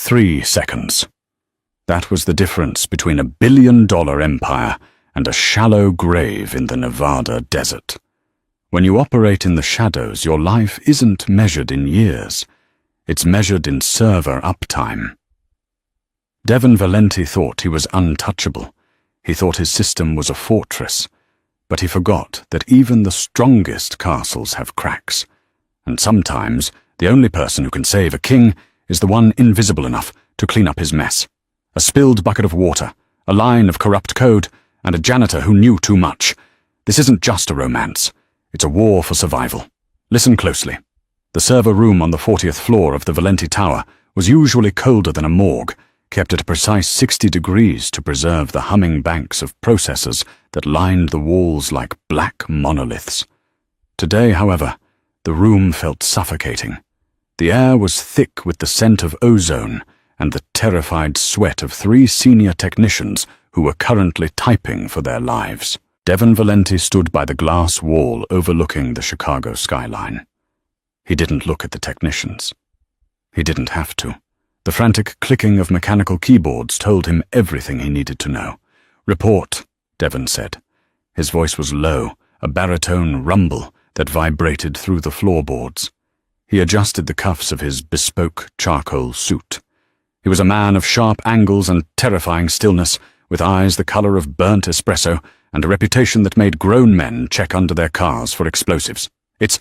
3 seconds. That was the difference between a billion-dollar empire and a shallow grave in the Nevada desert. When you operate in the shadows, your life isn't measured in years. It's measured in server uptime. Devon Valenti thought he was untouchable. He thought his system was a fortress. But he forgot that even the strongest castles have cracks. And sometimes, the only person who can save a king is the one invisible enough to clean up his mess. A spilled bucket of water, a line of corrupt code, and a janitor who knew too much. This isn't just a romance. It's a war for survival. Listen closely. The server room on the 40th floor of the Valenti Tower was usually colder than a morgue, kept at a precise 60 degrees to preserve the humming banks of processors that lined the walls like black monoliths. Today, however, the room felt suffocating. The air was thick with the scent of ozone and the terrified sweat of 3 senior technicians who were currently typing for their lives. Devon Valenti stood by the glass wall overlooking the Chicago skyline. He didn't look at the technicians. He didn't have to. The frantic clicking of mechanical keyboards told him everything he needed to know. "Report," Devon said. His voice was low, a baritone rumble that vibrated through the floorboards. He adjusted the cuffs of his bespoke charcoal suit. He was a man of sharp angles and terrifying stillness, with eyes the color of burnt espresso and a reputation that made grown men check under their cars for explosives. It's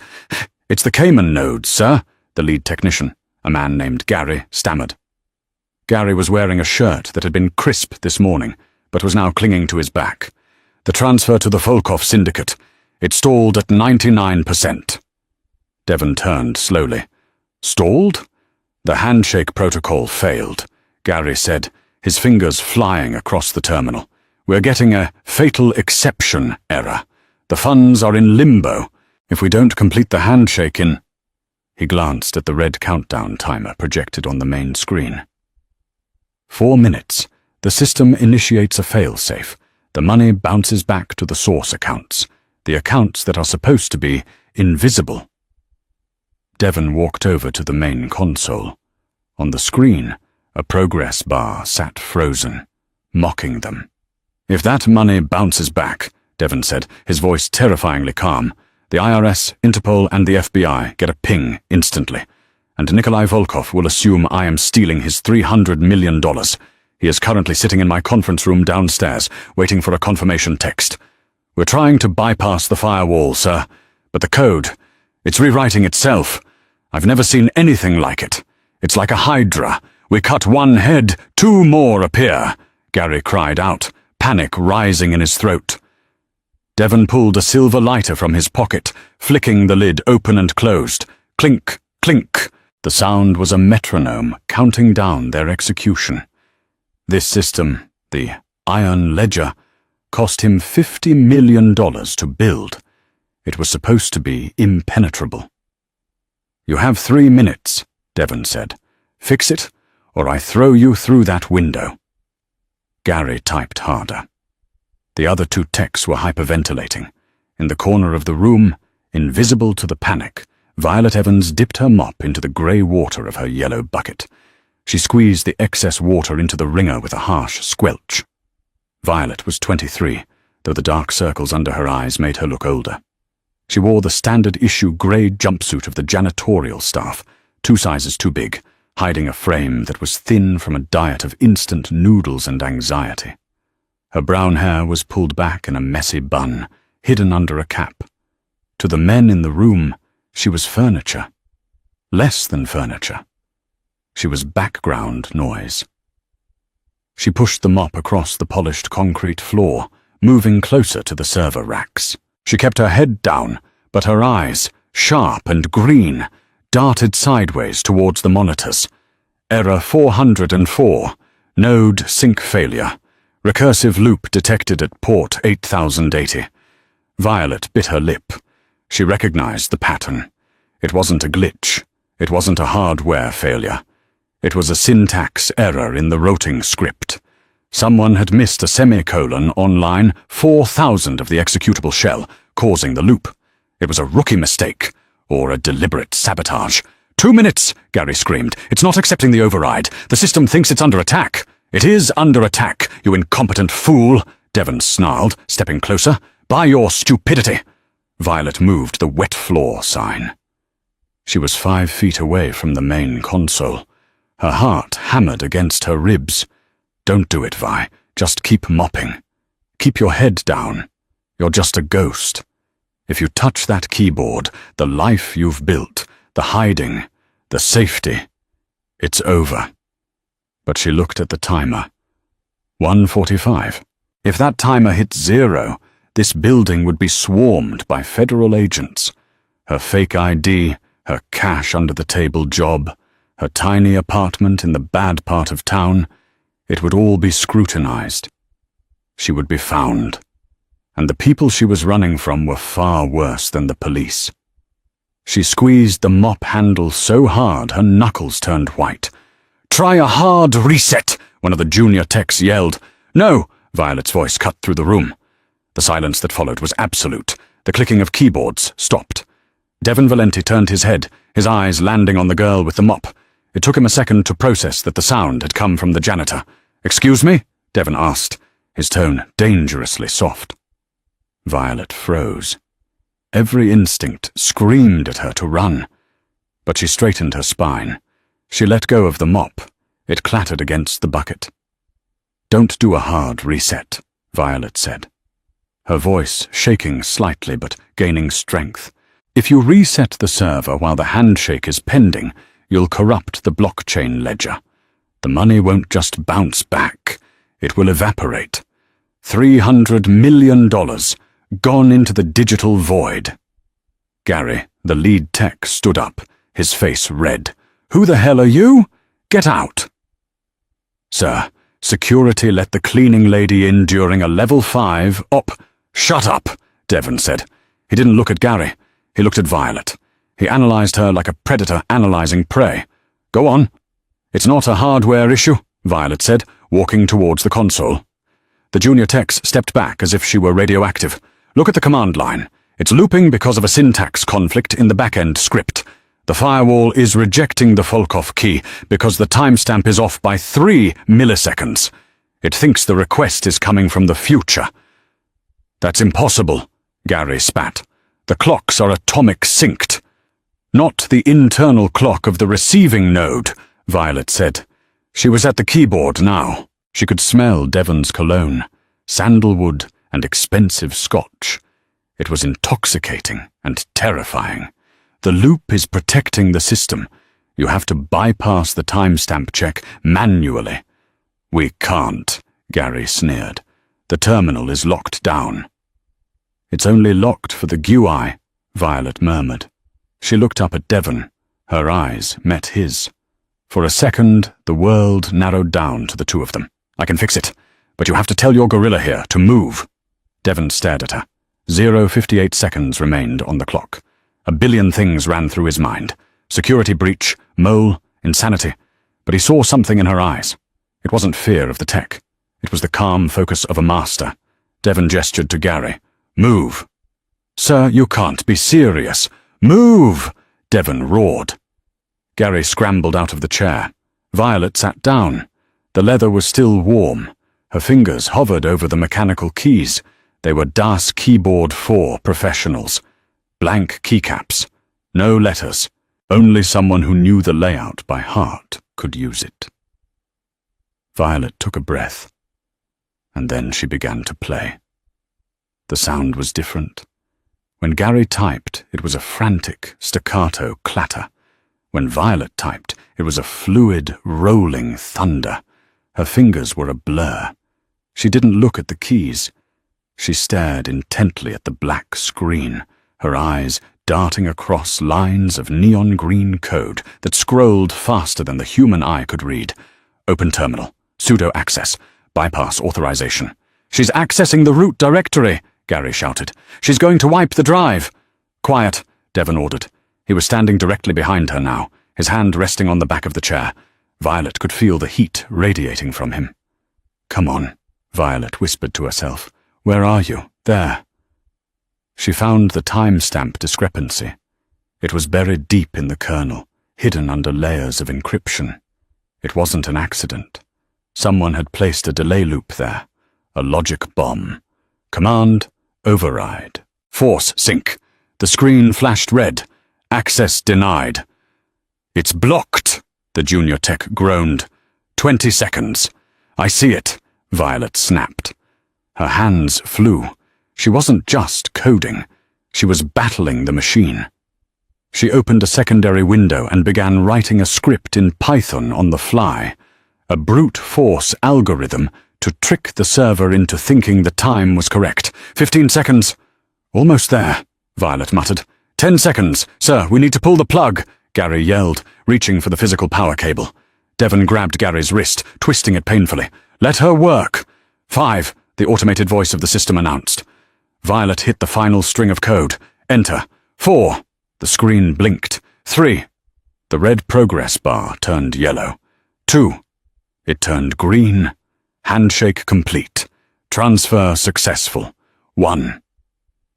the Cayman node, sir," the lead technician, a man named Gary, stammered. Gary was wearing a shirt that had been crisp this morning, but was now clinging to his back. "The transfer to the Volkov Syndicate. It stalled at 99%. Devon turned slowly. "Stalled?" "The handshake protocol failed," Gary said, his fingers flying across the terminal. "We're getting a fatal exception error. The funds are in limbo. If we don't complete the handshake in—" He glanced at the red countdown timer projected on the main screen. 4 minutes. The system initiates a failsafe. The money bounces back to the source accounts, the accounts that are supposed to be invisible. Devon walked over to the main console. On the screen, a progress bar sat frozen, mocking them. "If that money bounces back," Devon said, his voice terrifyingly calm, "the IRS, Interpol, and the FBI get a ping instantly. And Nikolai Volkov will assume I am stealing his $300 million. He is currently sitting in my conference room downstairs, waiting for a confirmation text. We're trying to bypass the firewall, sir, but the code, it's rewriting itself. I've never seen anything like it. It's like a hydra. We cut one head, 2 more appear," Gary cried out, panic rising in his throat. Devon pulled a silver lighter from his pocket, flicking the lid open and closed. Clink, clink. The sound was a metronome counting down their execution. This system, the Iron Ledger, cost him $50 million to build. It was supposed to be impenetrable. "You have 3 minutes, Devon said. "Fix it, or I throw you through that window." Gary typed harder. The other 2 techs were hyperventilating. In the corner of the room, invisible to the panic, Violet Evans dipped her mop into the grey water of her yellow bucket. She squeezed the excess water into the wringer with a harsh squelch. Violet was 23, though the dark circles under her eyes made her look older. She wore the standard-issue grey jumpsuit of the janitorial staff, 2 sizes too big, hiding a frame that was thin from a diet of instant noodles and anxiety. Her brown hair was pulled back in a messy bun, hidden under a cap. To the men in the room, she was furniture. Less than furniture. She was background noise. She pushed the mop across the polished concrete floor, moving closer to the server racks. She kept her head down, but her eyes, sharp and green, darted sideways towards the monitors. Error 404. Node sync failure. Recursive loop detected at port 8080. Violet bit her lip. She recognized the pattern. It wasn't a glitch. It wasn't a hardware failure. It was a syntax error in the routing script. Someone had missed a semicolon on line 4000 of the executable shell, causing the loop. It was a rookie mistake, or a deliberate sabotage, 2 minutes, Gary screamed. It's not accepting the override. The system thinks it's under attack. It is under attack, you incompetent fool, Devon snarled, stepping closer. By your stupidity. Violet moved the wet floor sign. She was 5 feet away from the main console. Her heart hammered against her ribs. Don't do it, Vi. Just keep mopping. Keep your head down. You're just a ghost. If you touch that keyboard, the life you've built, the hiding, the safety, it's over. But she looked at the timer. 1:45. If that timer hit 0, this building would be swarmed by federal agents. Her fake ID, her cash under the table job, her tiny apartment in the bad part of town, it would all be scrutinized. She would be found. And the people she was running from were far worse than the police. She squeezed the mop handle so hard her knuckles turned white. "Try a hard reset," one of the junior techs yelled. "No," Violet's voice cut through the room. The silence that followed was absolute. The clicking of keyboards stopped. Devon Valenti turned his head, his eyes landing on the girl with the mop. It took him a second to process that the sound had come from the janitor. "Excuse me?" Devon asked, his tone dangerously soft. Violet froze. Every instinct screamed at her to run. But she straightened her spine. She let go of the mop. It clattered against the bucket. "Don't do a hard reset," Violet said, her voice shaking slightly but gaining strength. "If you reset the server while the handshake is pending, you'll corrupt the blockchain ledger. The money won't just bounce back. It will evaporate. $300 million gone into the digital void." Gary, the lead tech, stood up, his face red. "Who the hell are you? Get out." "Sir, security let the cleaning lady in during a level 5 op." "Shut up," Devon said. He didn't look at Gary. He looked at Violet. He analyzed her like a predator analyzing prey. "Go on." "It's not a hardware issue," Violet said, walking towards the console. The junior techs stepped back as if she were radioactive. "Look at the command line. It's looping because of a syntax conflict in the back-end script. The firewall is rejecting the Volkov key because the timestamp is off by 3 milliseconds. It thinks the request is coming from the future." "That's impossible," Gary spat. "The clocks are atomic synced." "Not the internal clock of the receiving node," Violet said. She was at the keyboard now. She could smell Devon's cologne, sandalwood and expensive scotch. It was intoxicating and terrifying. The loop is protecting the system. You have to bypass the timestamp check manually. "We can't," Gary sneered. "The terminal is locked down." "It's only locked for the GUI," Violet murmured. She looked up at Devon. Her eyes met his. For a second, the world narrowed down to the two of them. "I can fix it, but you have to tell your gorilla here to move." Devon stared at her. 0:58 seconds remained on the clock. A billion things ran through his mind. Security breach, mole, insanity. But he saw something in her eyes. It wasn't fear of the tech. It was the calm focus of a master. Devon gestured to Gary. "Move." "Sir, you can't be serious." "Move!" Devon roared. Gary scrambled out of the chair. Violet sat down. The leather was still warm. Her fingers hovered over the mechanical keys. They were DAS Keyboard 4 professionals. Blank keycaps. No letters. Only someone who knew the layout by heart could use it. Violet took a breath, and then she began to play. The sound was different. When Gary typed, it was a frantic, staccato clatter. When Violet typed, it was a fluid, rolling thunder. Her fingers were a blur. She didn't look at the keys. She stared intently at the black screen, her eyes darting across lines of neon green code that scrolled faster than the human eye could read. Open terminal. Sudo access. Bypass authorization. "She's accessing the root directory," Gary shouted. "She's going to wipe the drive." "Quiet," Devon ordered. He was standing directly behind her now, his hand resting on the back of the chair. Violet could feel the heat radiating from him. "Come on," Violet whispered to herself. "Where are you? There." She found the timestamp discrepancy. It was buried deep in the kernel, hidden under layers of encryption. It wasn't an accident. Someone had placed a delay loop there, a logic bomb. Command, override. Force sync. The screen flashed red. Access denied. "It's blocked," the junior tech groaned. 20 seconds. "I see it," Violet snapped. Her hands flew. She wasn't just coding. She was battling the machine. She opened a secondary window and began writing a script in Python on the fly, a brute force algorithm to trick the server into thinking the time was correct. 15 seconds. "Almost there," Violet muttered. 10 seconds. "Sir, we need to pull the plug," Gary yelled, reaching for the physical power cable. Devon grabbed Gary's wrist, twisting it painfully. "Let her work." 5, the automated voice of the system announced. Violet hit the final string of code. Enter. 4. The screen blinked. 3. The red progress bar turned yellow. 2. It turned green. Handshake complete. Transfer successful. 1.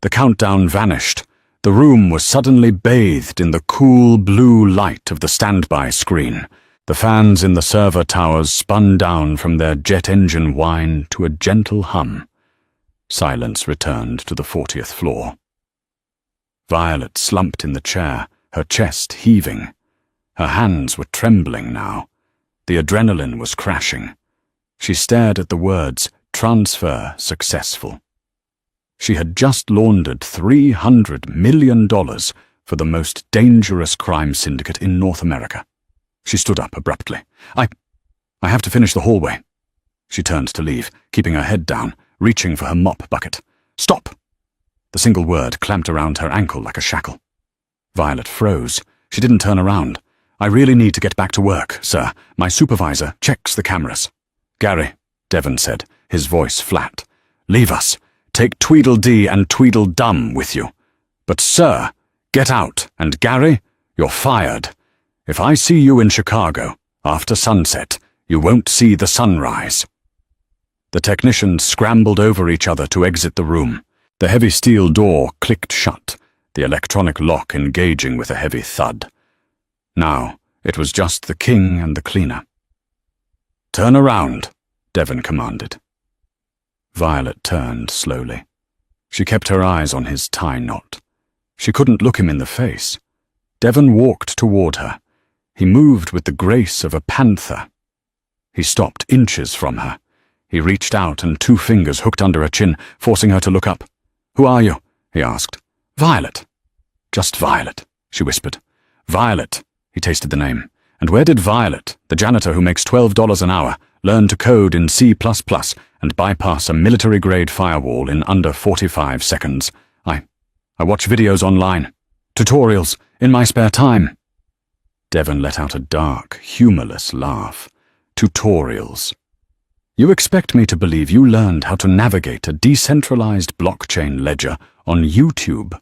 The countdown vanished. The room was suddenly bathed in the cool blue light of the standby screen. The fans in the server towers spun down from their jet engine whine to a gentle hum. Silence returned to the 40th floor. Violet slumped in the chair, her chest heaving. Her hands were trembling now. The adrenaline was crashing. She stared at the words, "Transfer successful." She had just laundered $300 million for the most dangerous crime syndicate in North America. She stood up abruptly. I have to finish the hallway." She turned to leave, keeping her head down, reaching for her mop bucket. "Stop!" The single word clamped around her ankle like a shackle. Violet froze. She didn't turn around. "I really need to get back to work, sir. My supervisor checks the cameras." "Gary," Devon said, his voice flat. "Leave us. Take Tweedledee and Tweedledum with you. But, sir, get out, and Gary, you're fired. If I see you in Chicago, after sunset, you won't see the sunrise." The technicians scrambled over each other to exit the room. The heavy steel door clicked shut, the electronic lock engaging with a heavy thud. Now, it was just the king and the cleaner. "Turn around," Devon commanded. Violet turned slowly. She kept her eyes on his tie knot. She couldn't look him in the face. Devon walked toward her. He moved with the grace of a panther. He stopped inches from her. He reached out and 2 fingers hooked under her chin, forcing her to look up. "Who are you?" he asked. "Violet." "Just Violet," she whispered. "Violet," he tasted the name. "And where did Violet, the janitor who makes $12 an hour, learn to code in C++ and bypass a military-grade firewall in under 45 seconds? I watch videos online. Tutorials, in my spare time." Devon let out a dark, humorless laugh. "Tutorials. You expect me to believe you learned how to navigate a decentralized blockchain ledger on YouTube?"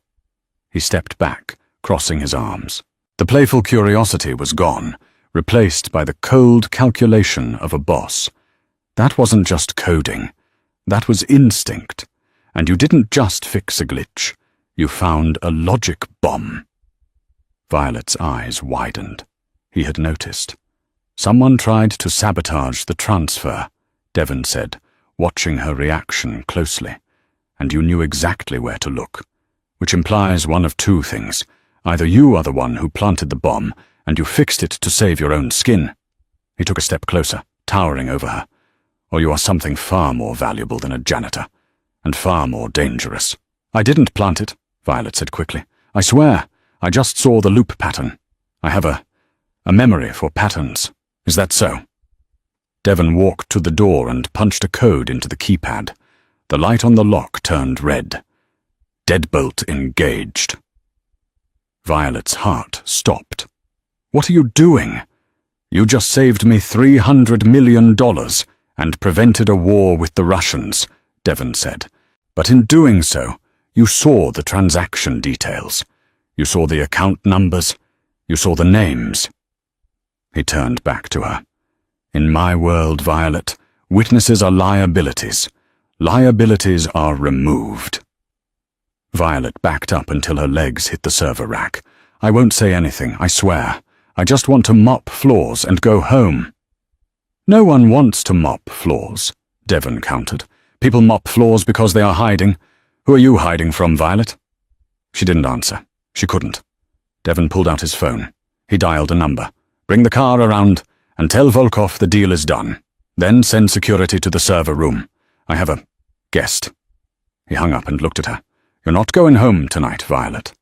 He stepped back, crossing his arms. The playful curiosity was gone, replaced by the cold calculation of a boss. That wasn't just coding. That was instinct. And you didn't just fix a glitch. You found a logic bomb. Violet's eyes widened. He had noticed. "Someone tried to sabotage the transfer," Devon said, watching her reaction closely. "And you knew exactly where to look. Which implies one of 2 things. Either you are the one who planted the bomb, and you fixed it to save your own skin." He took a step closer, towering over her. "Or you are something far more valuable than a janitor, and far more dangerous." "I didn't plant it," Violet said quickly. "I swear, I just saw the loop pattern. I have a memory for patterns. Is that so?" Devon walked to the door and punched a code into the keypad. The light on the lock turned red. Deadbolt engaged. Violet's heart stopped. "What are you doing?" "You just saved me $300 million and prevented a war with the Russians," Devon said. "But in doing so, you saw the transaction details. You saw the account numbers. You saw the names." He turned back to her. "In my world, Violet, witnesses are liabilities. Liabilities are removed." Violet backed up until her legs hit the server rack. "I won't say anything, I swear. I just want to mop floors and go home." "No one wants to mop floors," Devon countered. "People mop floors because they are hiding. Who are you hiding from, Violet?" She didn't answer. She couldn't. Devon pulled out his phone. He dialed a number. "Bring the car around and tell Volkov the deal is done. Then send security to the server room. I have a guest." He hung up and looked at her. "You're not going home tonight, Violet.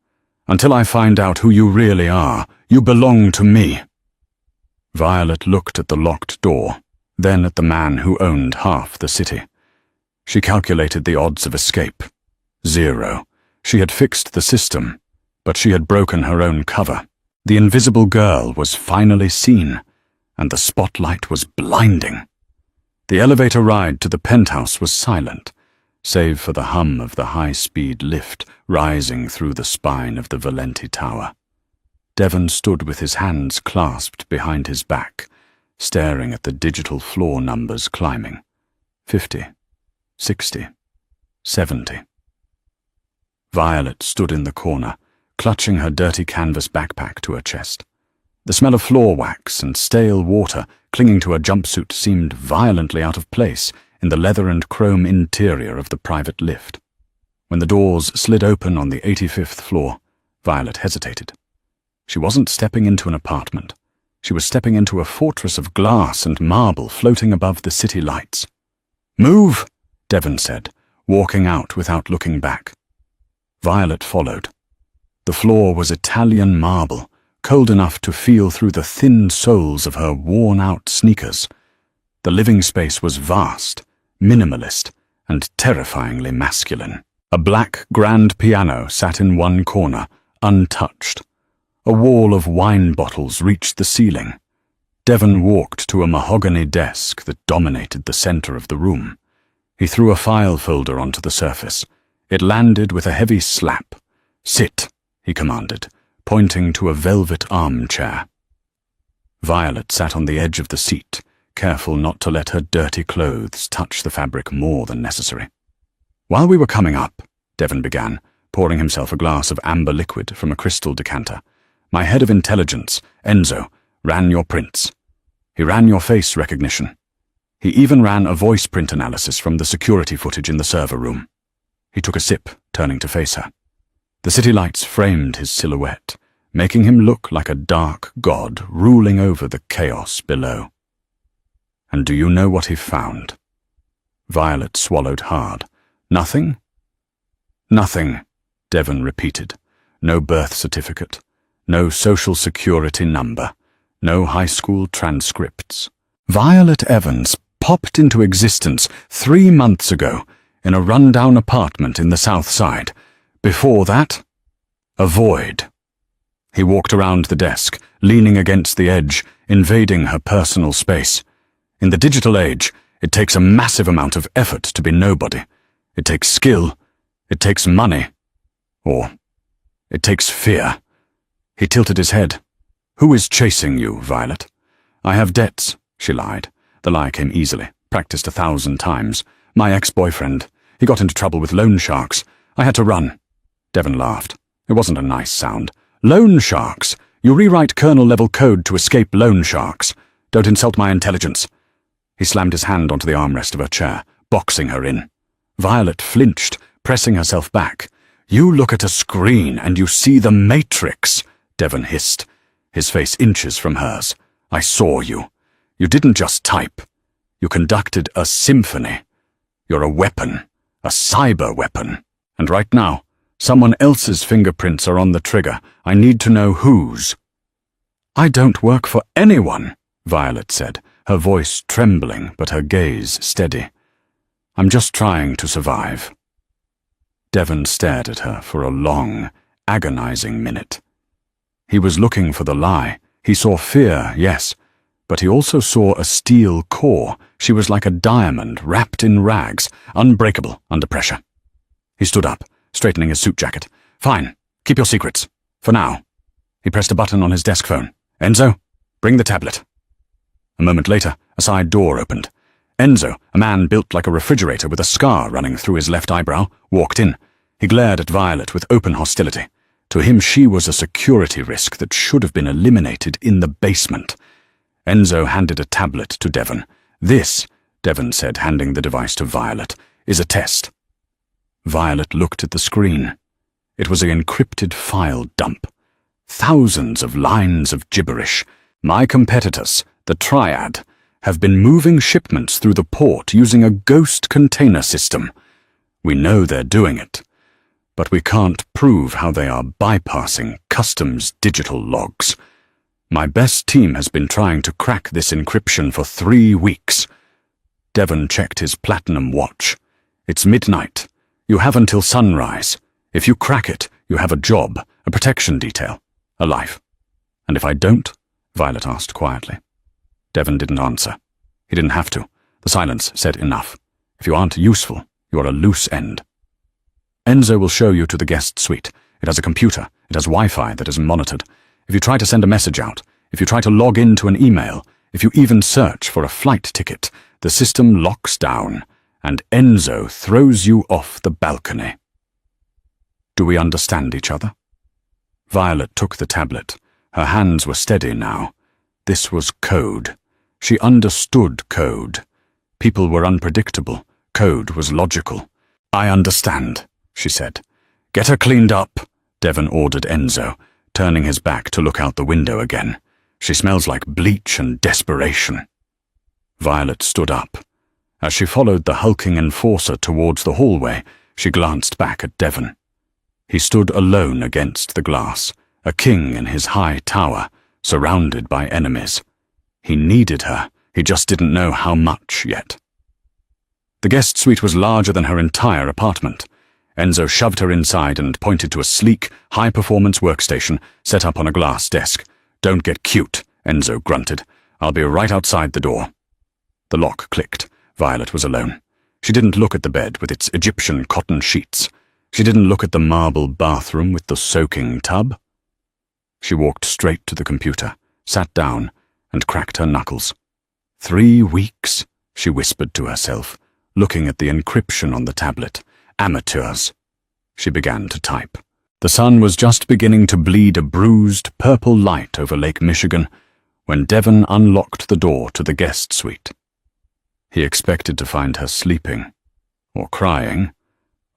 Until I find out who you really are, you belong to me." Violet looked at the locked door, then at the man who owned half the city. She calculated the odds of escape. 0. She had fixed the system, but she had broken her own cover. The invisible girl was finally seen, and the spotlight was blinding. The elevator ride to the penthouse was silent, save for the hum of the high-speed lift rising through the spine of the Valenti Tower. Devon stood with his hands clasped behind his back, staring at the digital floor numbers climbing. 50, 60, 70. Violet stood in the corner, clutching her dirty canvas backpack to her chest. The smell of floor wax and stale water clinging to her jumpsuit seemed violently out of place in the leather and chrome interior of the private lift. When the doors slid open on the 85th floor, Violet hesitated. She wasn't stepping into an apartment. She was stepping into a fortress of glass and marble floating above the city lights. "Move," Devon said, walking out without looking back. Violet followed. The floor was Italian marble, cold enough to feel through the thin soles of her worn-out sneakers. The living space was vast, minimalist, and terrifyingly masculine. A black grand piano sat in one corner, untouched. A wall of wine bottles reached the ceiling. Devon walked to a mahogany desk that dominated the center of the room. He threw a file folder onto the surface. It landed with a heavy slap. "Sit," he commanded, pointing to a velvet armchair. Violet sat on the edge of the seat, careful not to let her dirty clothes touch the fabric more than necessary. "While we were coming up," Devon began, pouring himself a glass of amber liquid from a crystal decanter, "my head of intelligence, Enzo, ran your prints. He ran your face recognition. He even ran a voice print analysis from the security footage in the server room." He took a sip, turning to face her. The city lights framed his silhouette, making him look like a dark god ruling over the chaos below. "And do you know what he found?" Violet swallowed hard. "Nothing?" "Nothing," Devon repeated. "No birth certificate, no social security number, no high school transcripts. Violet Evans popped into existence 3 months ago in a rundown apartment in the South Side. Before that, a void." He walked around the desk, leaning against the edge, invading her personal space. In the digital age, it takes a massive amount of effort to be nobody. It takes skill. It takes money. Or it takes fear. He tilted his head. "Who is chasing you, Violet?" "I have debts," she lied. The lie came easily, practiced 1,000 times. "My ex-boyfriend. He got into trouble with loan sharks. I had to run." Devon laughed. It wasn't a nice sound. "Loan sharks? You rewrite kernel-level code to escape loan sharks. Don't insult my intelligence." He slammed his hand onto the armrest of her chair, boxing her in. Violet flinched, pressing herself back. "You look at a screen and you see the Matrix," Devon hissed, his face inches from hers. "I saw you. You didn't just type. You conducted a symphony. You're a weapon, a cyber weapon. And right now, someone else's fingerprints are on the trigger. I need to know whose." "I don't work for anyone," Violet said, her voice trembling but her gaze steady. "I'm just trying to survive." Devon stared at her for a long, agonizing minute. He was looking for the lie. He saw fear, yes, but he also saw a steel core. She was like a diamond wrapped in rags, unbreakable under pressure. He stood up, straightening his suit jacket. "Fine, keep your secrets. For now." He pressed a button on his desk phone. "Enzo, bring the tablet." A moment later, a side door opened. Enzo, a man built like a refrigerator with a scar running through his left eyebrow, walked in. He glared at Violet with open hostility. To him, she was a security risk that should have been eliminated in the basement. Enzo handed a tablet to Devon. "This," Devon said, handing the device to Violet, "is a test." Violet looked at the screen. It was an encrypted file dump. Thousands of lines of gibberish. "My competitors, the Triad, have been moving shipments through the port using a ghost container system. We know they're doing it, but we can't prove how they are bypassing customs digital logs. My best team has been trying to crack this encryption for 3 weeks. Devon checked his platinum watch. "It's midnight. You have until sunrise. If you crack it, you have a job, a protection detail, a life." "And if I don't?" Violet asked quietly. Devon didn't answer. He didn't have to. The silence said enough. If you aren't useful, you're a loose end. "Enzo will show you to the guest suite. It has a computer. It has Wi-Fi that is monitored. If you try to send a message out, if you try to log into an email, if you even search for a flight ticket, the system locks down, and Enzo throws you off the balcony. Do we understand each other?" Violet took the tablet. Her hands were steady now. This was code. She understood code. People were unpredictable. Code was logical. "I understand," she said. "Get her cleaned up," Devon ordered Enzo, turning his back to look out the window again. "She smells like bleach and desperation." Violet stood up. As she followed the hulking enforcer towards the hallway, she glanced back at Devon. He stood alone against the glass, a king in his high tower, surrounded by enemies. He needed her, he just didn't know how much yet. The guest suite was larger than her entire apartment. Enzo shoved her inside and pointed to a sleek, high-performance workstation set up on a glass desk. "Don't get cute," Enzo grunted. "I'll be right outside the door." The lock clicked. Violet was alone. She didn't look at the bed with its Egyptian cotton sheets. She didn't look at the marble bathroom with the soaking tub. She walked straight to the computer, sat down, and cracked her knuckles. 3 weeks, she whispered to herself, looking at the encryption on the tablet. Amateurs. She began to type. The sun was just beginning to bleed a bruised, purple light over Lake Michigan when Devon unlocked the door to the guest suite. He expected to find her sleeping, or crying,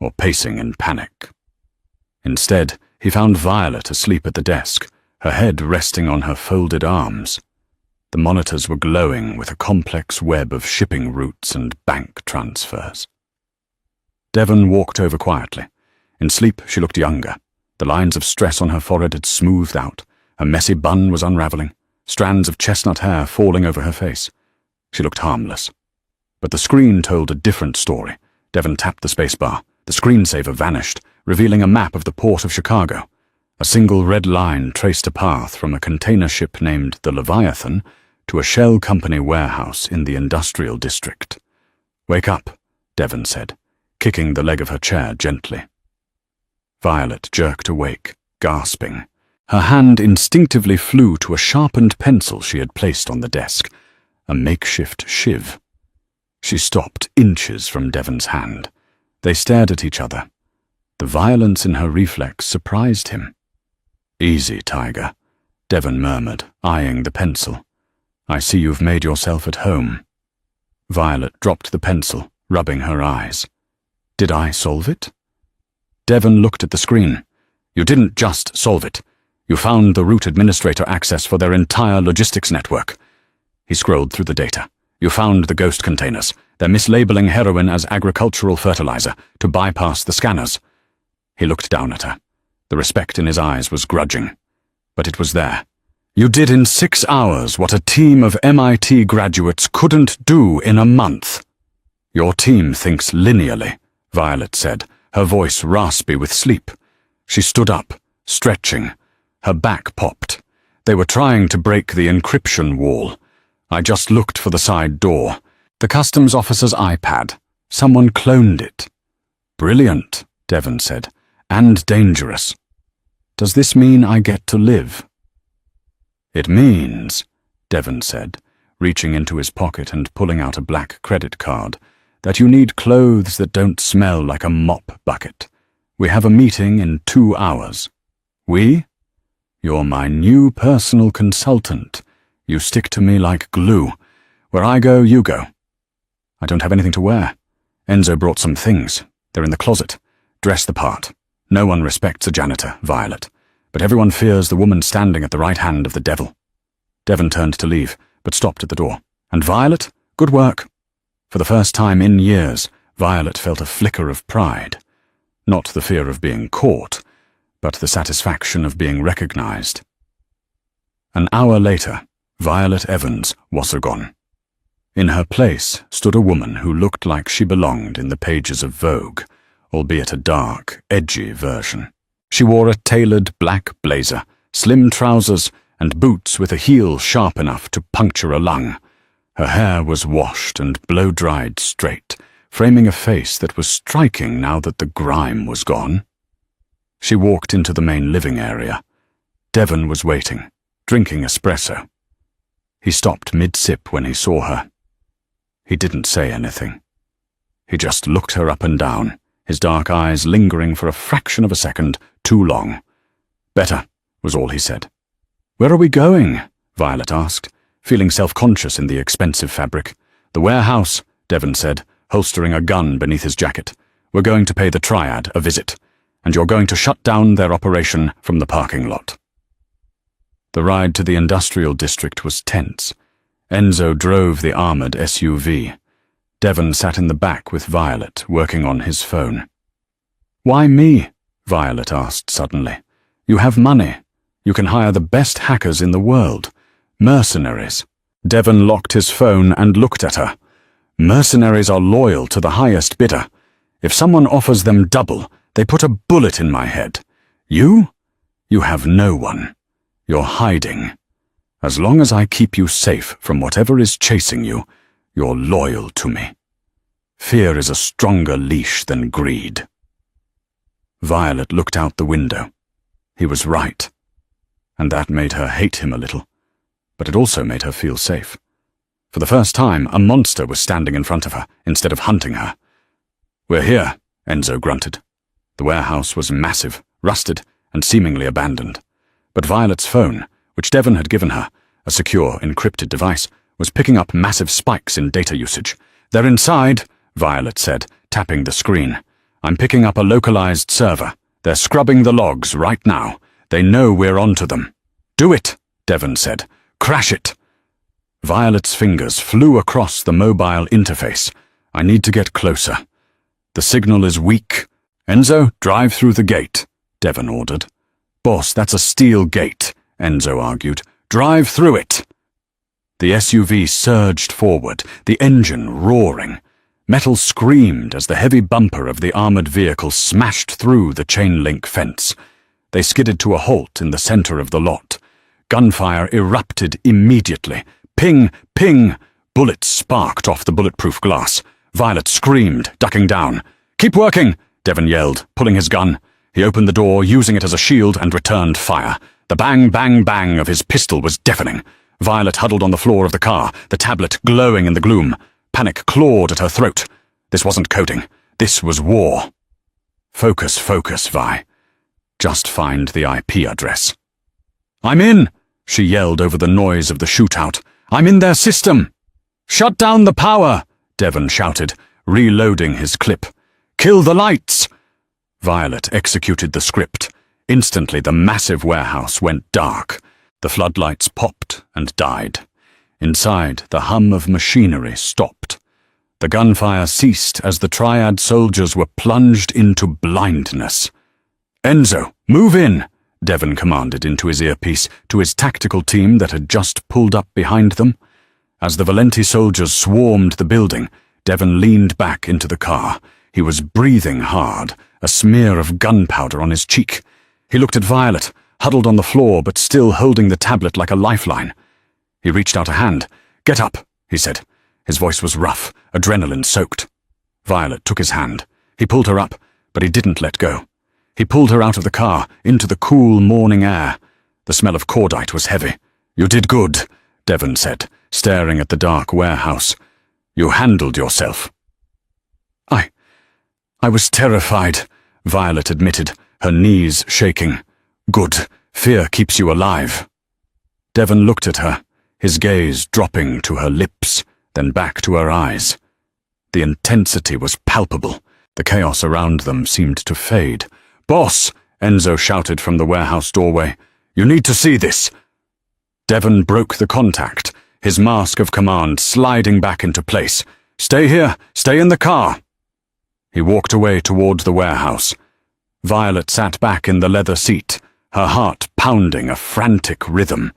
or pacing in panic. Instead, he found Violet asleep at the desk, her head resting on her folded arms. The monitors were glowing with a complex web of shipping routes and bank transfers. Devon walked over quietly. In sleep, she looked younger. The lines of stress on her forehead had smoothed out. Her messy bun was unraveling, strands of chestnut hair falling over her face. She looked harmless. But the screen told a different story. Devon tapped the spacebar. The screensaver vanished, revealing a map of the port of Chicago. A single red line traced a path from a container ship named the Leviathan to a shell company warehouse in the industrial district. "Wake up," Devon said, kicking the leg of her chair gently. Violet jerked awake, gasping. Her hand instinctively flew to a sharpened pencil she had placed on the desk, a makeshift shiv. She stopped inches from Devon's hand. They stared at each other. The violence in her reflex surprised him. "Easy, Tiger," Devon murmured, eyeing the pencil. "I see you've made yourself at home." Violet dropped the pencil, rubbing her eyes. "Did I solve it?" Devon looked at the screen. "You didn't just solve it. You found the root administrator access for their entire logistics network." He scrolled through the data. "You found the ghost containers. They're mislabeling heroin as agricultural fertilizer to bypass the scanners." He looked down at her. The respect in his eyes was grudging, but it was there. "You did in 6 hours what a team of MIT graduates couldn't do in a month." "Your team thinks linearly," Violet said, her voice raspy with sleep. She stood up, stretching. Her back popped. "They were trying to break the encryption wall. I just looked for the side door. The customs officer's iPad. Someone cloned it." "Brilliant," Devon said, "and dangerous. Does this mean I get to live?" "It means," Devon said, reaching into his pocket and pulling out a black credit card, "that you need clothes that don't smell like a mop bucket. We have a meeting in 2 hours. We? You're my new personal consultant. You stick to me like glue. Where I go, you go. I don't have anything to wear. Enzo brought some things. They're in the closet. Dress the part. No one respects a janitor, Violet, but everyone fears the woman standing at the right hand of the devil. Devon turned to leave, but stopped at the door. And Violet? Good work. For the first time in years, Violet felt a flicker of pride. Not the fear of being caught, but the satisfaction of being recognized. An hour later, Violet Evans was gone. In her place stood a woman who looked like she belonged in the pages of Vogue, albeit a dark, edgy version. She wore a tailored black blazer, slim trousers, and boots with a heel sharp enough to puncture a lung. Her hair was washed and blow-dried straight, framing a face that was striking now that the grime was gone. She walked into the main living area. Devon was waiting, drinking espresso. He stopped mid-sip when he saw her. He didn't say anything. He just looked her up and down, his dark eyes lingering for a fraction of a second too long. "Better," was all he said. "Where are we going?" Violet asked, feeling self-conscious in the expensive fabric. "The warehouse," Devon said, holstering a gun beneath his jacket. "We're going to pay the Triad a visit, and you're going to shut down their operation from the parking lot." The ride to the industrial district was tense. Enzo drove the armored SUV. Devon sat in the back with Violet, working on his phone. "Why me?" Violet asked suddenly. "You have money. You can hire the best hackers in the world. Mercenaries." Devon locked his phone and looked at her. "Mercenaries are loyal to the highest bidder. If someone offers them double, they put a bullet in my head. You? You have no one. You're hiding. As long as I keep you safe from whatever is chasing you, you're loyal to me. Fear is a stronger leash than greed." Violet looked out the window. He was right. And that made her hate him a little. But it also made her feel safe. For the first time, a monster was standing in front of her, instead of hunting her. "We're here," Enzo grunted. The warehouse was massive, rusted, and seemingly abandoned. But Violet's phone, which Devon had given her, a secure, encrypted device, was picking up massive spikes in data usage. "They're inside," Violet said, tapping the screen. "I'm picking up a localized server. They're scrubbing the logs right now. They know we're onto them." "Do it," Devon said. "Crash it." Violet's fingers flew across the mobile interface. "I need to get closer. The signal is weak." "Enzo, drive through the gate," Devon ordered. "Boss, that's a steel gate," Enzo argued. "Drive through it." The SUV surged forward, the engine roaring. Metal screamed as the heavy bumper of the armored vehicle smashed through the chain-link fence. They skidded to a halt in the center of the lot. Gunfire erupted immediately. Ping, ping! Bullets sparked off the bulletproof glass. Violet screamed, ducking down. "Keep working!" Devon yelled, pulling his gun. He opened the door, using it as a shield, and returned fire. The bang, bang, bang of his pistol was deafening. Violet huddled on the floor of the car, the tablet glowing in the gloom. Panic clawed at her throat. This wasn't coding. This was war. "Focus, focus, Vi. Just find the IP address." "I'm in!" she yelled over the noise of the shootout. "I'm in their system!" "Shut down the power!" Devon shouted, reloading his clip. "Kill the lights!" Violet executed the script. Instantly, the massive warehouse went dark. The floodlights popped and died. Inside, the hum of machinery stopped. The gunfire ceased as the Triad soldiers were plunged into blindness. "Enzo, move in!" Devon commanded into his earpiece to his tactical team that had just pulled up behind them. As the Valenti soldiers swarmed the building, Devon leaned back into the car. He was breathing hard, a smear of gunpowder on his cheek. He looked at Violet, huddled on the floor but still holding the tablet like a lifeline. He reached out a hand. "Get up," he said. His voice was rough, adrenaline-soaked. Violet took his hand. He pulled her up, but he didn't let go. He pulled her out of the car, into the cool morning air. The smell of cordite was heavy. "You did good," Devon said, staring at the dark warehouse. "You handled yourself." I was terrified," Violet admitted, her knees shaking. Good. Fear keeps you alive. Devon looked at her, his gaze dropping to her lips, then back to her eyes. The intensity was palpable. The chaos around them seemed to fade. "Boss!" Enzo shouted from the warehouse doorway. "You need to see this." Devon broke the contact, his mask of command sliding back into place. "Stay here. Stay in the car." He walked away toward the warehouse. Violet sat back in the leather seat, her heart pounding a frantic rhythm.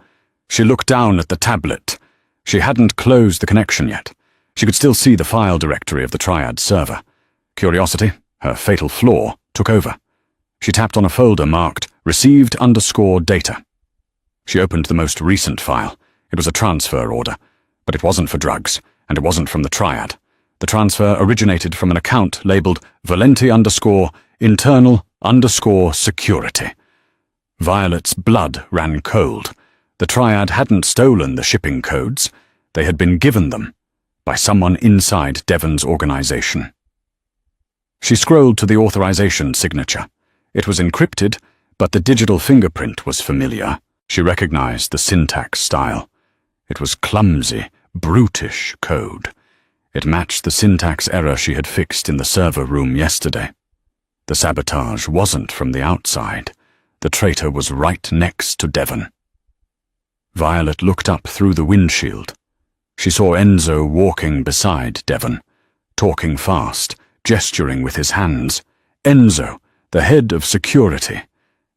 She looked down at the tablet. She hadn't closed the connection yet. She could still see the file directory of the Triad server. Curiosity, her fatal flaw, took over. She tapped on a folder marked Received_Data. She opened the most recent file. It was a transfer order, but it wasn't for drugs, and it wasn't from the Triad. The transfer originated from an account labeled Valenti_internal_security. Violet's blood ran cold. The Triad hadn't stolen the shipping codes. They had been given them by someone inside Devon's organization. She scrolled to the authorization signature. It was encrypted, but the digital fingerprint was familiar. She recognized the syntax style. It was clumsy, brutish code. It matched the syntax error she had fixed in the server room yesterday. The sabotage wasn't from the outside. The traitor was right next to Devon. Violet looked up through the windshield. She saw Enzo walking beside Devon, talking fast, gesturing with his hands. Enzo, the head of security.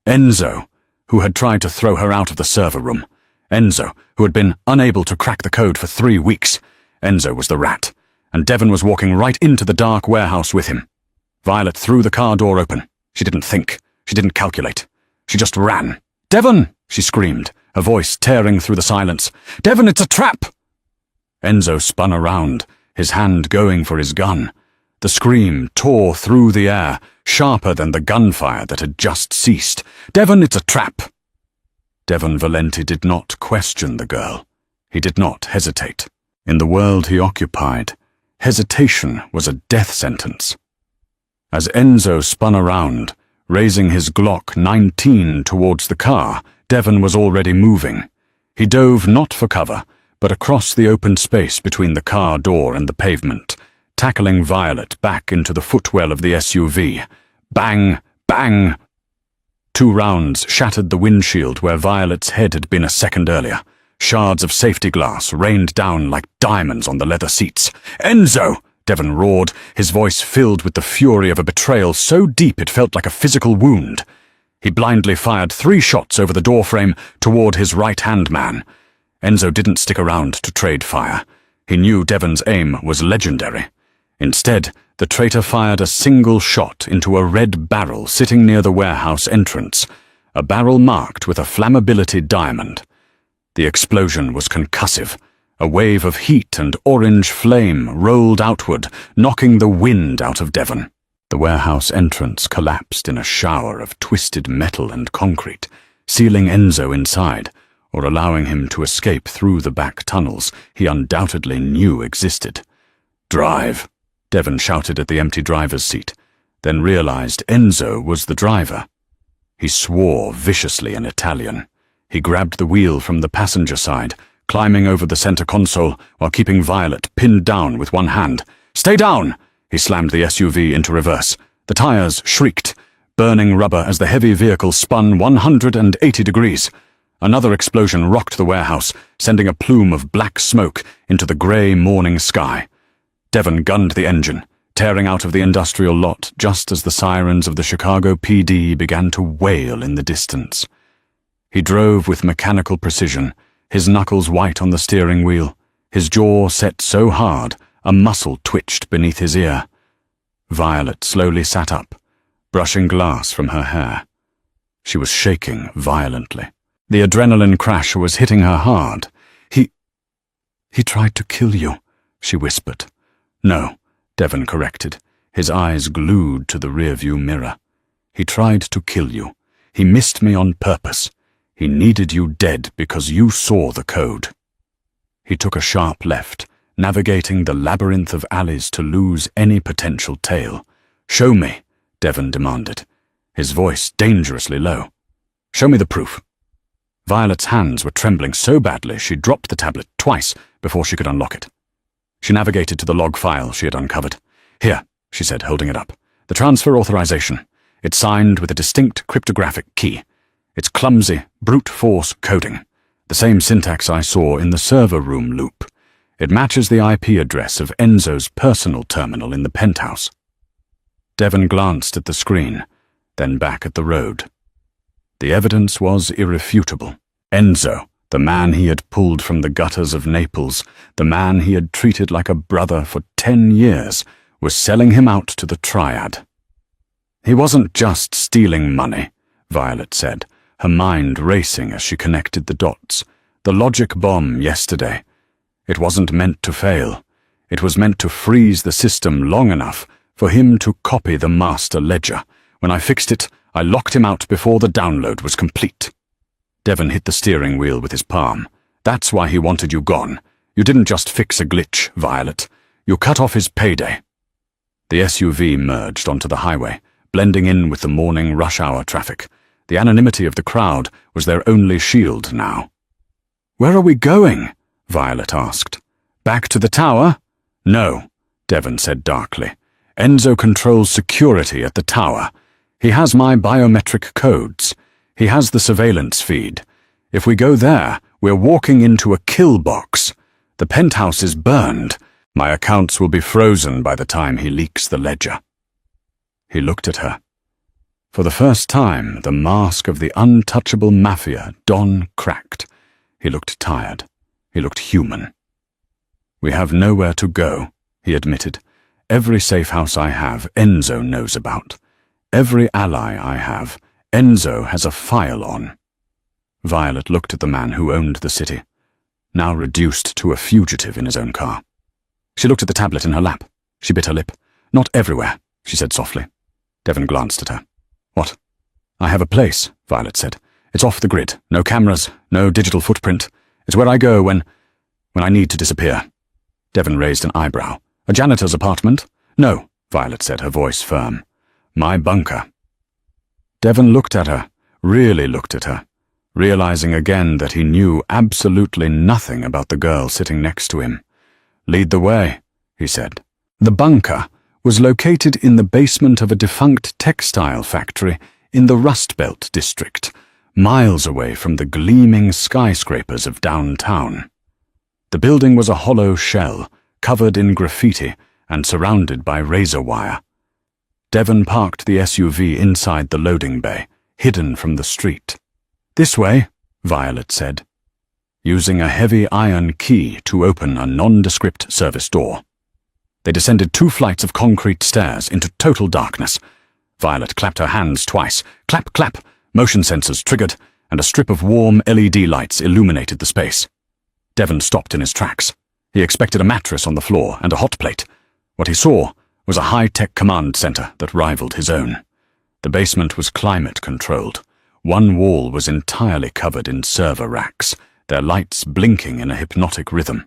Enzo, who had tried to throw her out of the server room. Enzo, who had been unable to crack the code for 3 weeks. Enzo was the rat, and Devon was walking right into the dark warehouse with him. Violet threw the car door open. She didn't think. She didn't calculate. She just ran. "Devon!" she screamed, her voice tearing through the silence. "Devon, it's a trap!" Enzo spun around, his hand going for his gun. The scream tore through the air, sharper than the gunfire that had just ceased. "Devon, it's a trap!" Devon Valenti did not question the girl. He did not hesitate. In the world he occupied, hesitation was a death sentence. As Enzo spun around, raising his Glock 19 towards the car, Devon was already moving. He dove not for cover, but across the open space between the car door and the pavement, tackling Violet back into the footwell of the SUV. Bang! Bang! 2 rounds shattered the windshield where Violet's head had been a second earlier. Shards of safety glass rained down like diamonds on the leather seats. "Enzo!" Devon roared, his voice filled with the fury of a betrayal so deep it felt like a physical wound. He blindly fired 3 shots over the doorframe toward his right-hand man. Enzo didn't stick around to trade fire. He knew Devon's aim was legendary. Instead, the traitor fired a single shot into a red barrel sitting near the warehouse entrance, a barrel marked with a flammability diamond. The explosion was concussive. A wave of heat and orange flame rolled outward, knocking the wind out of Devon. The warehouse entrance collapsed in a shower of twisted metal and concrete, sealing Enzo inside, or allowing him to escape through the back tunnels he undoubtedly knew existed. "Drive!" Devon shouted at the empty driver's seat, then realized Enzo was the driver. He swore viciously in Italian. He grabbed the wheel from the passenger side, climbing over the center console while keeping Violet pinned down with one hand. "Stay down!" He slammed the SUV into reverse. The tires shrieked, burning rubber as the heavy vehicle spun 180 degrees. Another explosion rocked the warehouse, sending a plume of black smoke into the gray morning sky. Devon gunned the engine, tearing out of the industrial lot just as the sirens of the Chicago PD began to wail in the distance. He drove with mechanical precision, his knuckles white on the steering wheel, his jaw set so hard a muscle twitched beneath his ear. Violet slowly sat up, brushing glass from her hair. She was shaking violently. The adrenaline crash was hitting her hard. He tried to kill you," she whispered. "No," Devon corrected, his eyes glued to the rearview mirror. "He tried to kill you. He missed me on purpose. He needed you dead because you saw the code." He took a sharp left, navigating the labyrinth of alleys to lose any potential tail. "Show me," Devon demanded, his voice dangerously low. Show me the proof." Violet's hands were trembling so badly she dropped the tablet twice before she could unlock it. She navigated to the log file she had uncovered. "Here," she said, holding it up. "The transfer authorization. It's signed with a distinct cryptographic key. It's clumsy, brute force coding. The same syntax I saw in the server room loop. It matches the IP address of Enzo's personal terminal in the penthouse." Devon glanced at the screen, then back at the road. The evidence was irrefutable. Enzo, the man he had pulled from the gutters of Naples, the man he had treated like a brother for 10 years, was selling him out to the Triad. "He wasn't just stealing money," Violet said, her mind racing as she connected the dots. "The logic bomb yesterday. It wasn't meant to fail. It was meant to freeze the system long enough for him to copy the master ledger. When I fixed it, I locked him out before the download was complete." Devon hit the steering wheel with his palm. "That's why he wanted you gone. You didn't just fix a glitch, Violet. You cut off his payday." The SUV merged onto the highway, blending in with the morning rush-hour traffic. The anonymity of the crowd was their only shield now. "Where are we going?" Violet asked. "Back to the tower?" "No," Devon said darkly. "Enzo controls security at the tower. He has my biometric codes. He has the surveillance feed. If we go there, we're walking into a kill box. The penthouse is burned. My accounts will be frozen by the time he leaks the ledger." He looked at her. For the first time, the mask of the untouchable mafia, Don, cracked. He looked tired. He looked human. "We have nowhere to go," he admitted. "Every safe house I have, Enzo knows about. Every ally I have, Enzo has a file on." Violet looked at the man who owned the city, now reduced to a fugitive in his own car. She looked at the tablet in her lap. She bit her lip. "Not everywhere," she said softly. Devon glanced at her. "What?" "I have a place," Violet said. "It's off the grid. No cameras, no digital footprint. It's where I go when I need to disappear." Devon raised an eyebrow. "A janitor's apartment?" "No," Violet said, her voice firm. "My bunker." Devon looked at her, really looked at her, realizing again that he knew absolutely nothing about the girl sitting next to him. "Lead the way," he said. The bunker was located in the basement of a defunct textile factory in the Rust Belt district, miles away from the gleaming skyscrapers of downtown. The building was a hollow shell, covered in graffiti and surrounded by razor wire. Devon parked the SUV inside the loading bay, hidden from the street. "This way," Violet said, using a heavy iron key to open a nondescript service door. They descended 2 flights of concrete stairs into total darkness. Violet clapped her hands twice. Clap, clap. Motion sensors triggered, and a strip of warm LED lights illuminated the space. Devon stopped in his tracks. He expected a mattress on the floor and a hot plate. What he saw was a high-tech command center that rivaled his own. The basement was climate-controlled. One wall was entirely covered in server racks, their lights blinking in a hypnotic rhythm.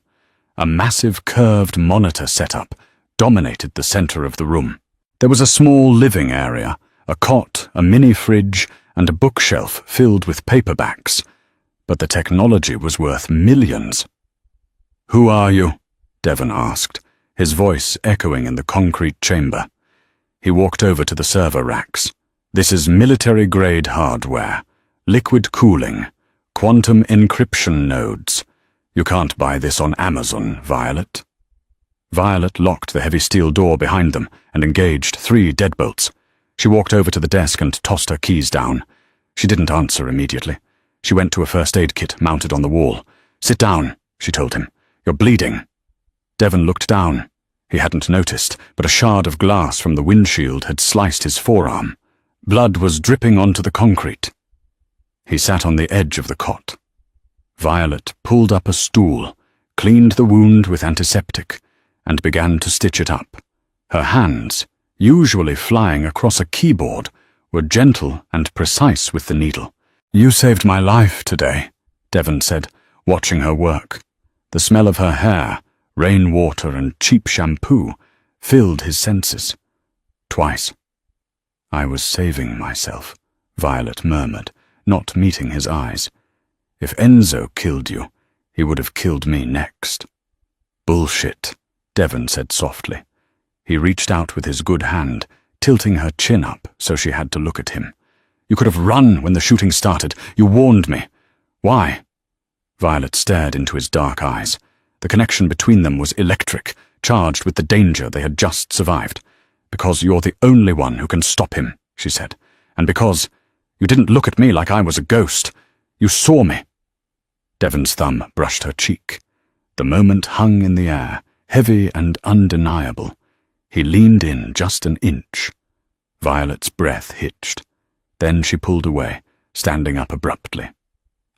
A massive curved monitor setup dominated the center of the room. There was a small living area, a cot, a mini-fridge, and a bookshelf filled with paperbacks. But the technology was worth millions. "Who are you?" Devon asked, his voice echoing in the concrete chamber. He walked over to the server racks. "This is military-grade hardware, liquid cooling, quantum encryption nodes. You can't buy this on Amazon, Violet." Violet locked the heavy steel door behind them and engaged 3 deadbolts. She walked over to the desk and tossed her keys down. She didn't answer immediately. She went to a first aid kit mounted on the wall. "Sit down," she told him. "You're bleeding." Devon looked down. He hadn't noticed, but a shard of glass from the windshield had sliced his forearm. Blood was dripping onto the concrete. He sat on the edge of the cot. Violet pulled up a stool, cleaned the wound with antiseptic, and began to stitch it up. Her hands, usually flying across a keyboard, were gentle and precise with the needle. "You saved my life today," Devon said, watching her work. The smell of her hair, rainwater and cheap shampoo, filled his senses. "Twice." "I was saving myself," Violet murmured, not meeting his eyes. If Enzo killed you, he would have killed me next. Bullshit, Devon said softly. He reached out with his good hand, tilting her chin up so she had to look at him. You could have run when the shooting started. You warned me. Why? Violet stared into his dark eyes. The connection between them was electric, charged with the danger they had just survived. Because you're the only one who can stop him, she said. And because you didn't look at me like I was a ghost. You saw me. Devon's thumb brushed her cheek. The moment hung in the air, heavy and undeniable. He leaned in just an inch. Violet's breath hitched. Then she pulled away, standing up abruptly.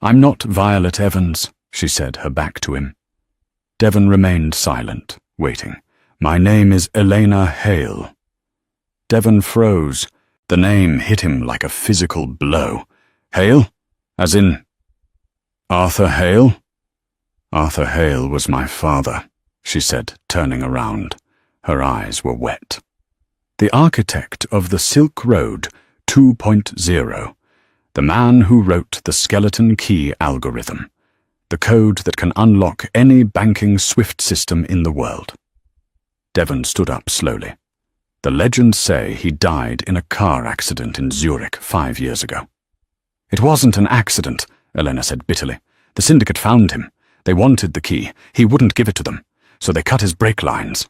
I'm not Violet Evans, she said, her back to him. Devon remained silent, waiting. My name is Elena Hale. Devon froze. The name hit him like a physical blow. Hale? As in Arthur Hale? Arthur Hale was my father, she said, turning around. Her eyes were wet. The architect of the Silk Road 2.0, the man who wrote the skeleton key algorithm, the code that can unlock any banking SWIFT system in the world. Devon stood up slowly. The legends say he died in a car accident in Zurich 5 years ago. It wasn't an accident, Elena said bitterly. The syndicate found him. They wanted the key. He wouldn't give it to them, so they cut his brake lines.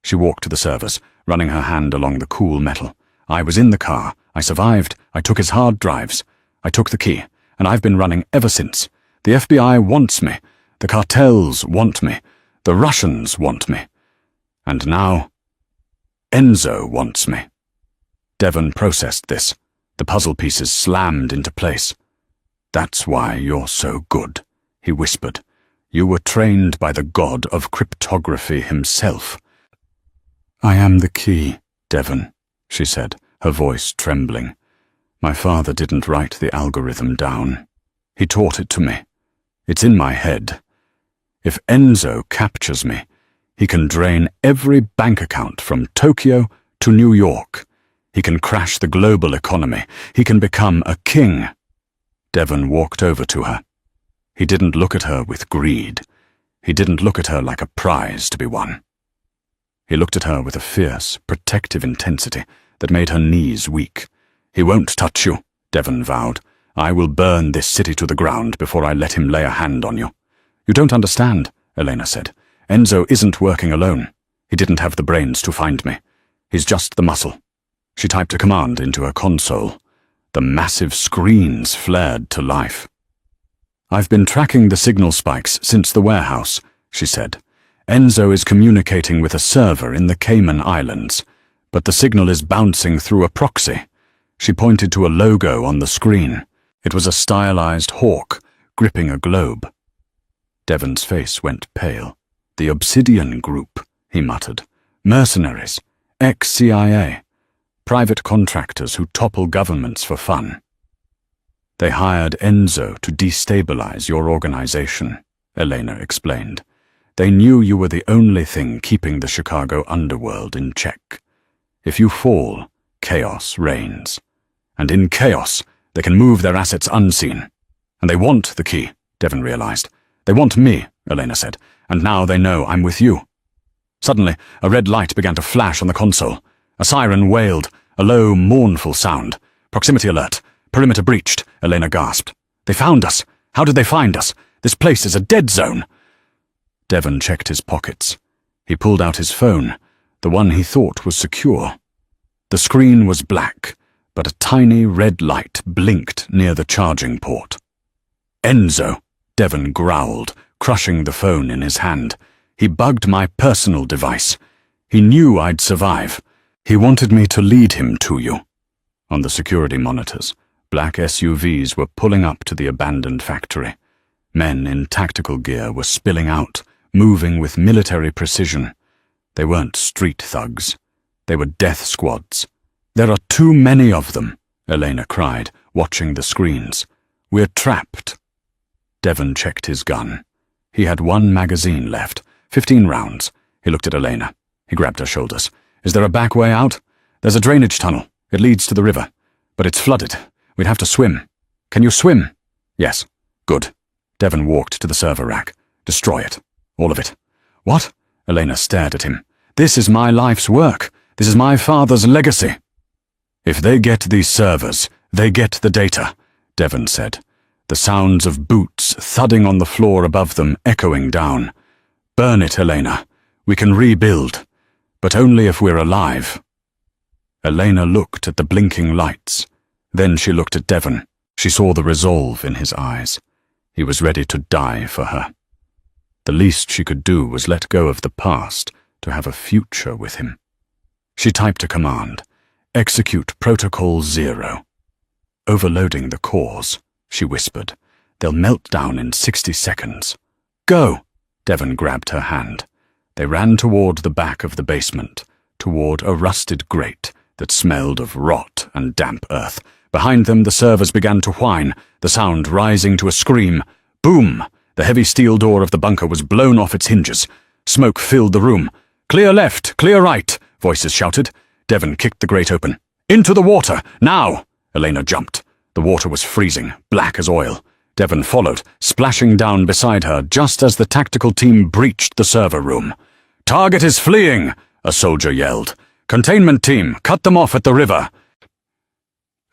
She walked to the servers, running her hand along the cool metal. I was in the car. I survived. I took his hard drives. I took the key, and I've been running ever since. The FBI wants me. The cartels want me. The Russians want me. And now, Enzo wants me. Devon processed this. The puzzle pieces slammed into place. That's why you're so good, he whispered. You were trained by the god of cryptography himself. I am the key, Devon, she said, her voice trembling. My father didn't write the algorithm down. He taught it to me. It's in my head. If Enzo captures me, he can drain every bank account from Tokyo to New York. He can crash the global economy. He can become a king. Devon walked over to her. He didn't look at her with greed. He didn't look at her like a prize to be won. He looked at her with a fierce, protective intensity that made her knees weak. He won't touch you, Devon vowed. I will burn this city to the ground before I let him lay a hand on you. You don't understand, Elena said. Enzo isn't working alone. He didn't have the brains to find me. He's just the muscle. She typed a command into her console. The massive screens flared to life. I've been tracking the signal spikes since the warehouse, she said. Enzo is communicating with a server in the Cayman Islands, but the signal is bouncing through a proxy. She pointed to a logo on the screen. It was a stylized hawk gripping a globe. Devon's face went pale. The Obsidian Group, he muttered. Mercenaries, ex-CIA, private contractors who topple governments for fun. They hired Enzo to destabilize your organization, Elena explained. They knew you were the only thing keeping the Chicago underworld in check. If you fall, chaos reigns. And in chaos, they can move their assets unseen. And they want the key, Devon realized. They want me, Elena said, and now they know I'm with you. Suddenly, a red light began to flash on the console. A siren wailed, a low, mournful sound. Proximity alert. Perimeter breached, Elena gasped. They found us. How did they find us? This place is a dead zone. Devon checked his pockets. He pulled out his phone, the one he thought was secure. The screen was black, but a tiny red light blinked near the charging port. Enzo, Devon growled, crushing the phone in his hand. He bugged my personal device. He knew I'd survive. He wanted me to lead him to you. On the security monitors, black SUVs were pulling up to the abandoned factory. Men in tactical gear were spilling out, moving with military precision. They weren't street thugs. They were death squads. There are too many of them, Elena cried, watching the screens. We're trapped. Devon checked his gun. He had 1 magazine left, 15 rounds. He looked at Elena. He grabbed her shoulders. Is there a back way out? There's a drainage tunnel. It leads to the river. But it's flooded. We'd have to swim. Can you swim? Yes. Good. Devon walked to the server rack. Destroy it. All of it. What? Elena stared at him. This is my life's work. This is my father's legacy. If they get these servers, they get the data, Devon said, the sounds of boots thudding on the floor above them echoing down. Burn it, Elena. We can rebuild, but only if we're alive. Elena looked at the blinking lights. Then she looked at Devon. She saw the resolve in his eyes. He was ready to die for her. The least she could do was let go of the past to have a future with him. She typed a command. Execute Protocol 0. Overloading the cores, she whispered. They'll melt down in 60 seconds. Go! Devon grabbed her hand. They ran toward the back of the basement, toward a rusted grate that smelled of rot and damp earth. Behind them, the servers began to whine, the sound rising to a scream. Boom! The heavy steel door of the bunker was blown off its hinges. Smoke filled the room. Clear left, clear right, voices shouted. Devon kicked the grate open. Into the water, now! Elena jumped. The water was freezing, black as oil. Devon followed, splashing down beside her just as the tactical team breached the server room. Target is fleeing, a soldier yelled. Containment team, cut them off at the river.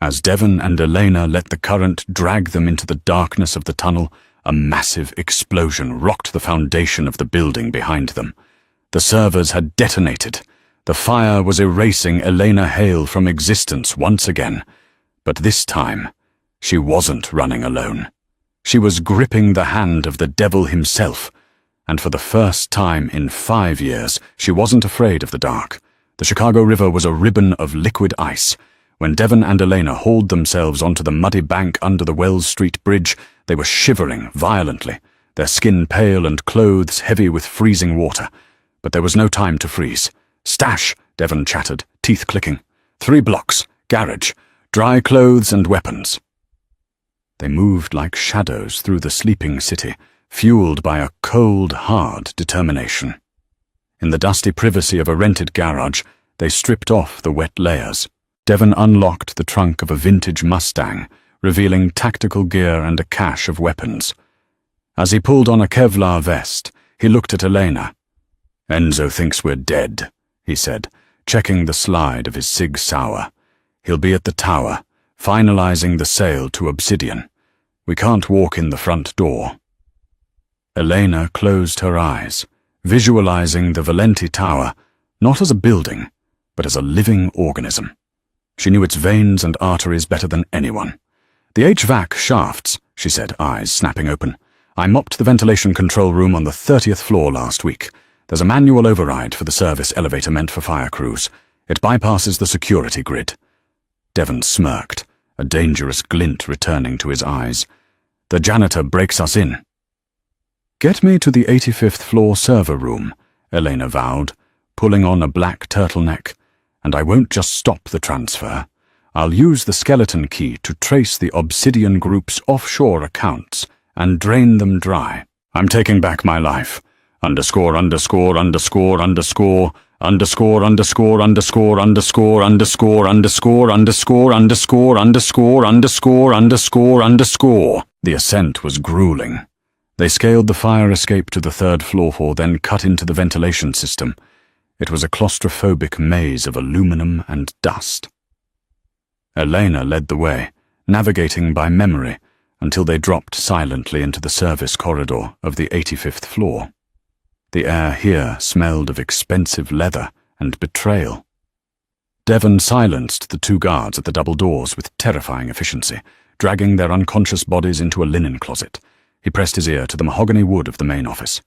As Devon and Elena let the current drag them into the darkness of the tunnel, a massive explosion rocked the foundation of the building behind them. The servers had detonated. The fire was erasing Elena Hale from existence once again. But this time, she wasn't running alone. She was gripping the hand of the devil himself, and for the first time in 5 years, she wasn't afraid of the dark. The Chicago River was a ribbon of liquid ice. When Devon and Elena hauled themselves onto the muddy bank under the Wells Street Bridge, they were shivering violently, their skin pale and clothes heavy with freezing water. But there was no time to freeze. Stash, Devon chattered, teeth clicking. 3 blocks, garage, dry clothes and weapons. They moved like shadows through the sleeping city, fueled by a cold, hard determination. In the dusty privacy of a rented garage, they stripped off the wet layers. Devon unlocked the trunk of a vintage Mustang, revealing tactical gear and a cache of weapons. As he pulled on a Kevlar vest, he looked at Elena. Enzo thinks we're dead, he said, checking the slide of his Sig Sauer. He'll be at the tower, finalizing the sale to Obsidian. We can't walk in the front door. Elena closed her eyes, visualizing the Valenti Tower, not as a building, but as a living organism. She knew its veins and arteries better than anyone. The HVAC shafts, she said, eyes snapping open. I mopped the ventilation control room on the 30th floor last week. There's a manual override for the service elevator meant for fire crews. It bypasses the security grid. Devon smirked, a dangerous glint returning to his eyes. The janitor breaks us in. Get me to the 85th floor server room, Elena vowed, pulling on a black turtleneck. And I won't just stop the transfer. I'll use the skeleton key to trace the Obsidian Group's offshore accounts and drain them dry. I'm taking back my life. Underscore, underscore, underscore, underscore, underscore, underscore, underscore, underscore, underscore, underscore, underscore, underscore, underscore, underscore, underscore, underscore. The ascent was grueling. They scaled the fire escape to the 3rd floor, then cut into the ventilation system. It was a claustrophobic maze of aluminum and dust. Elena led the way, navigating by memory, until they dropped silently into the service corridor of the 85th floor. The air here smelled of expensive leather and betrayal. Devon silenced the 2 guards at the double doors with terrifying efficiency, dragging their unconscious bodies into a linen closet. He pressed his ear to the mahogany wood of the main office.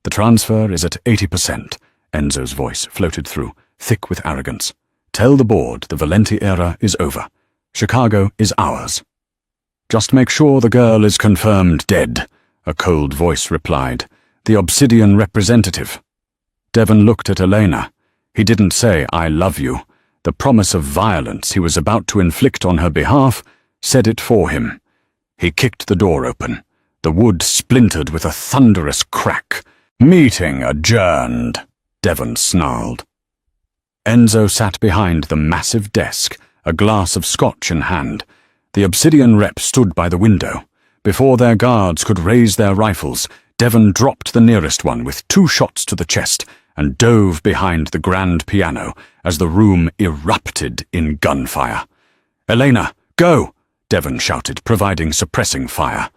The transfer is at 80%. Enzo's voice floated through, thick with arrogance. Tell the board the Valenti era is over. Chicago is ours. Just make sure the girl is confirmed dead, a cold voice replied. The Obsidian representative. Devon looked at Elena. He didn't say, I love you. The promise of violence he was about to inflict on her behalf said it for him. He kicked the door open. The wood splintered with a thunderous crack. Meeting adjourned. Devon snarled. Enzo sat behind the massive desk, a glass of scotch in hand. The Obsidian rep stood by the window. Before their guards could raise their rifles, Devon dropped the nearest one with 2 shots to the chest and dove behind the grand piano as the room erupted in gunfire. "Elena, go!" Devon shouted, providing suppressing fire.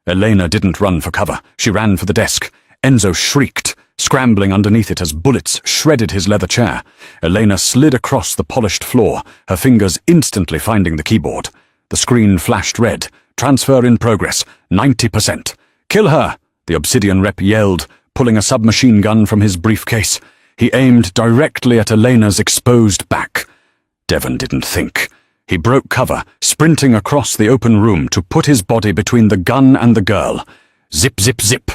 Elena didn't run for cover. She ran for the desk. Enzo shrieked, scrambling underneath it as bullets shredded his leather chair. Elena slid across the polished floor, her fingers instantly finding the keyboard. The screen flashed red. "Transfer in progress, 90%. "Kill her!" the Obsidian rep yelled, pulling a submachine gun from his briefcase. He aimed directly at Elena's exposed back. Devon didn't think. He broke cover, sprinting across the open room to put his body between the gun and the girl. Zip, zip, zip.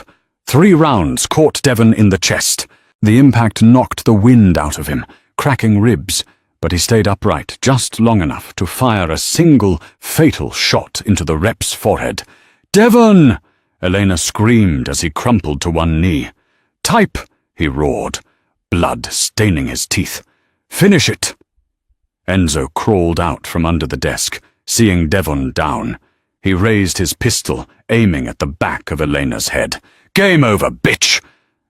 3 rounds caught Devon in the chest. The impact knocked the wind out of him, cracking ribs, but he stayed upright just long enough to fire a single, fatal shot into the rep's forehead. "Devon!" Elena screamed as he crumpled to one knee. "Type!" he roared, blood staining his teeth. "Finish it!" Enzo crawled out from under the desk, seeing Devon down. He raised his pistol, aiming at the back of Elena's head. "Game over, bitch!"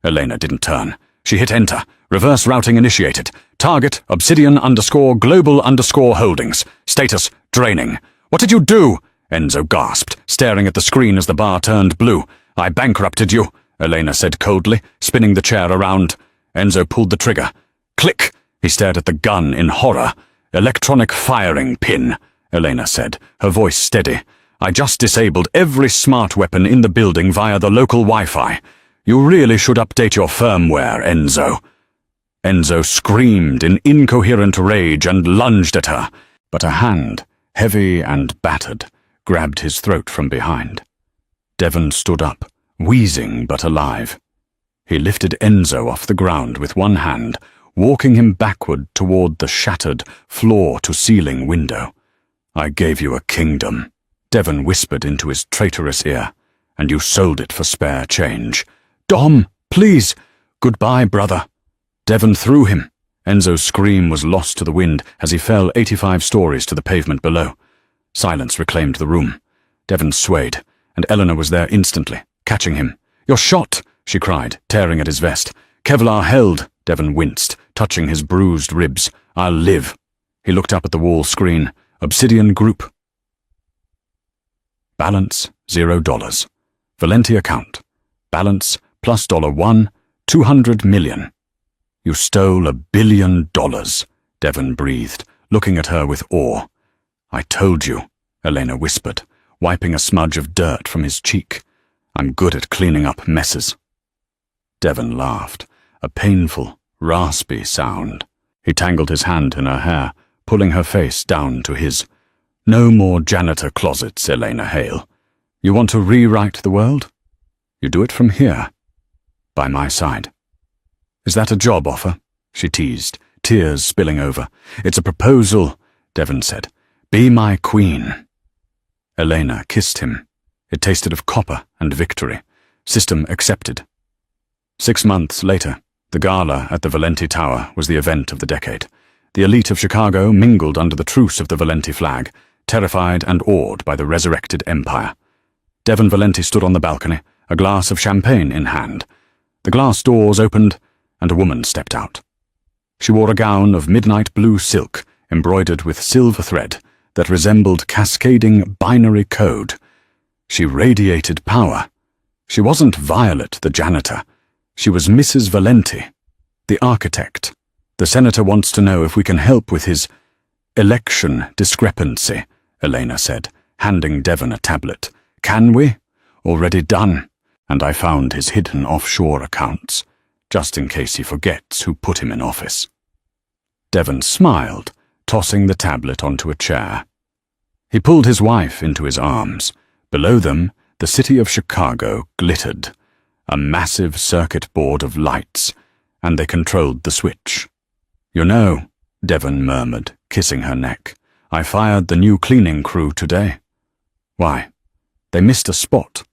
Elena didn't turn. She hit enter. Reverse routing initiated. Target, Obsidian_Global_Holdings. Status, draining. "What did you do?" Enzo gasped, staring at the screen as the bar turned blue. "I bankrupted you," Elena said coldly, spinning the chair around. Enzo pulled the trigger. Click! He stared at the gun in horror. "Electronic firing pin," Elena said, her voice steady. "I just disabled every smart weapon in the building via the local Wi-Fi. You really should update your firmware, Enzo." Enzo screamed in incoherent rage and lunged at her, but a hand, heavy and battered, grabbed his throat from behind. Devon stood up, wheezing but alive. He lifted Enzo off the ground with one hand, walking him backward toward the shattered, floor-to-ceiling window. "I gave you a kingdom," Devon whispered into his traitorous ear, "and you sold it for spare change." "Dom, please!" "Goodbye, brother." Devon threw him. Enzo's scream was lost to the wind as he fell 85 stories to the pavement below. Silence reclaimed the room. Devon swayed, and Eleanor was there instantly, catching him. "You're shot!" she cried, tearing at his vest. "Kevlar held," Devon winced, touching his bruised ribs. "I'll live." He looked up at the wall screen. Obsidian Group. Balance, $0. Valenti account. Balance, plus $1, 200 million. "You stole $1 billion, Devon breathed, looking at her with awe. "I told you," Elena whispered, wiping a smudge of dirt from his cheek. "I'm good at cleaning up messes." Devon laughed, a painful, raspy sound. He tangled his hand in her hair, pulling her face down to his. "No more janitor closets, Elena Hale. You want to rewrite the world? You do it from here, by my side." "Is that a job offer?" she teased, tears spilling over. "It's a proposal," Devon said. "Be my queen." Elena kissed him. It tasted of copper and victory. System accepted. 6 months later, the gala at the Valenti Tower was the event of the decade. The elite of Chicago mingled under the truce of the Valenti flag, terrified and awed by the resurrected empire. Devon Valenti stood on the balcony, a glass of champagne in hand. The glass doors opened, and a woman stepped out. She wore a gown of midnight blue silk, embroidered with silver thread, that resembled cascading binary code. She radiated power. She wasn't Violet, the janitor. She was Mrs. Valenti, the architect. "The senator wants to know if we can help with his election discrepancy," Elena said, handing Devon a tablet. "Can we?" "Already done. And I found his hidden offshore accounts, just in case he forgets who put him in office." Devon smiled, tossing the tablet onto a chair. He pulled his wife into his arms. Below them, the city of Chicago glittered, a massive circuit board of lights, and they controlled the switch. "You know," Devon murmured, kissing her neck, "I fired the new cleaning crew today." "Why?" "They missed a spot."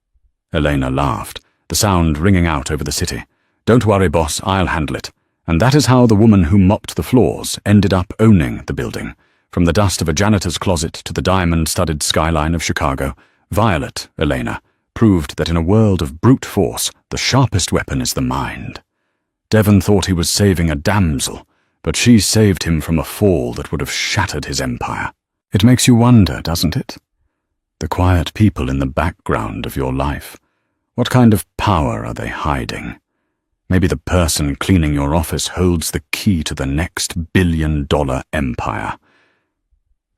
Elena laughed, the sound ringing out over the city. "Don't worry, boss, I'll handle it." And that is how the woman who mopped the floors ended up owning the building. From the dust of a janitor's closet to the diamond-studded skyline of Chicago, Violet, Elena, proved that in a world of brute force, the sharpest weapon is the mind. Devon thought he was saving a damsel, but she saved him from a fall that would have shattered his empire. It makes you wonder, doesn't it? The quiet people in the background of your life. What kind of power are they hiding? Maybe the person cleaning your office holds the key to the next billion-dollar empire.